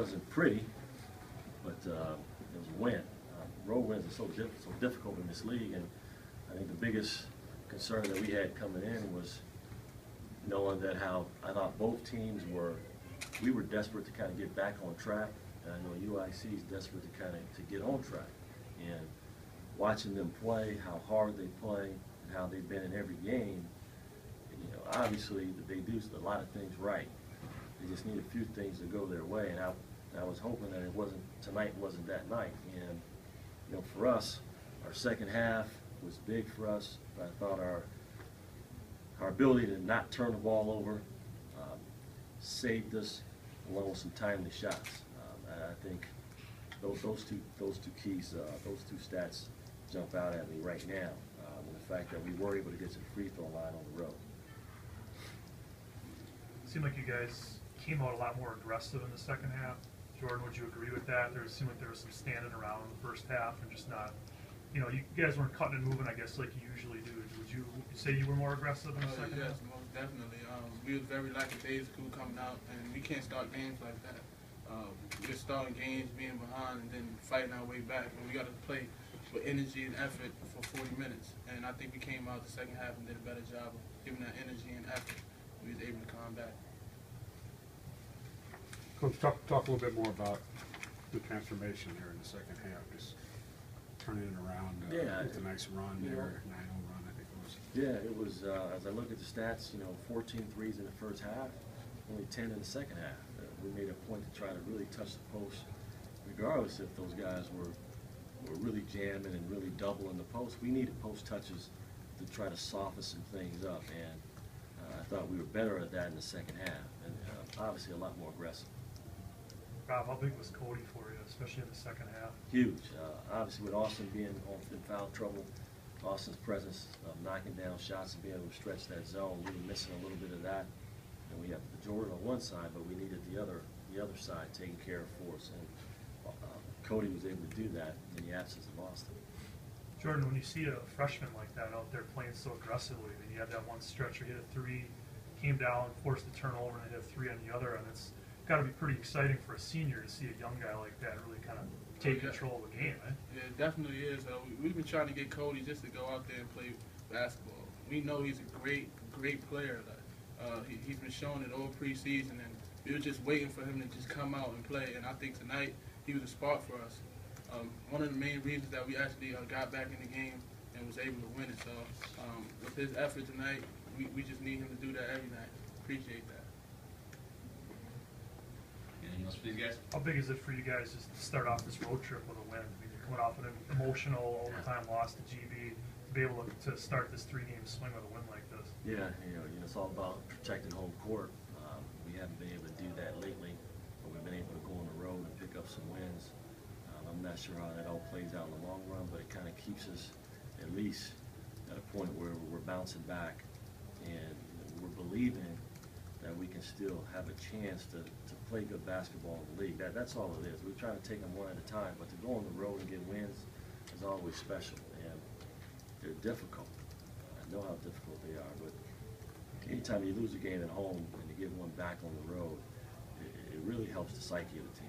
wasn't pretty, but it was a win. Road wins are so difficult in this league, and I think the biggest concern that we had coming in was knowing that how I thought both teams we were desperate to kind of get back on track, and I know UIC is desperate to kind of get on track. And watching them play, how hard they play, and how they've been in every game, obviously they do a lot of things right. They just need a few things to go their way, and I was hoping that tonight wasn't that night. And for us, our second half was big for us. I thought our ability to not turn the ball over saved us, along with some timely shots. I think those two keys, those two stats jump out at me right now. And the fact that we were able to get to the free throw line on the road. It seemed like you guys came out a lot more aggressive in the second half. Jordan, would you agree with that? It seemed like there was some standing around in the first half and just not, you guys weren't cutting and moving, I guess, like you usually do. Would you say you were more aggressive in the second half? Yes, most definitely. We was very lackadaisical coming out, and we can't start games like that. We're starting games being behind and then fighting our way back, and we got to play with energy and effort for 40 minutes. And I think we came out the second half and did a better job of giving that energy and effort. We was able to come back. Coach, talk a little bit more about the transformation here in the second half. Just turning it around with a nice run there, 9-0 run, I think it was. Yeah, it was, as I look at the stats, 14 threes in the first half, only 10 in the second half. We made a point to try to really touch the post, regardless if those guys were really jamming and really doubling the post. We needed post touches to try to soften some things up, and I thought we were better at that in the second half, and obviously a lot more aggressive. Rob, how big was Cody for you, especially in the second half? Huge. Obviously, with Austin being in foul trouble, Austin's presence, knocking down shots and being able to stretch that zone, we were missing a little bit of that. And we have Jordan on one side, but we needed the other side taken care of for us. And Cody was able to do that in the absence of Austin. Jordan, when you see a freshman like that out there playing so aggressively, I mean, you had that one stretch where he hit a three, came down, forced the turnover, and hit a three on the other, and it's got to be pretty exciting for a senior to see a young guy like that really kind of take control of the game, right? Yeah, it definitely is. We've been trying to get Cody just to go out there and play basketball. We know he's a great player. He's been showing it all preseason, and we were just waiting for him to just come out and play. And I think tonight he was a spark for us. One of the main reasons that we actually got back in the game and was able to win it. So with his effort tonight, we just need him to do that every night. Appreciate that. Anything else for these guys? How big is it for you guys just to start off this road trip with a win? I mean, you're coming off an emotional, overtime loss to GB. To be able to start this three-game swing with a win like this. Yeah, it's all about protecting home court. We haven't been able to do that lately, but we've been able to go on the road and pick up some wins. I'm not sure how that all plays out in the long run, but it kind of keeps us at least at a point where we're bouncing back and we're believing that we can still have a chance to play good basketball in the league. That's all it is. We're trying to take them one at a time, but to go on the road and get wins is always special. And they're difficult. I know how difficult they are, but anytime you lose a game at home and you get one back on the road, it really helps the psyche of the team.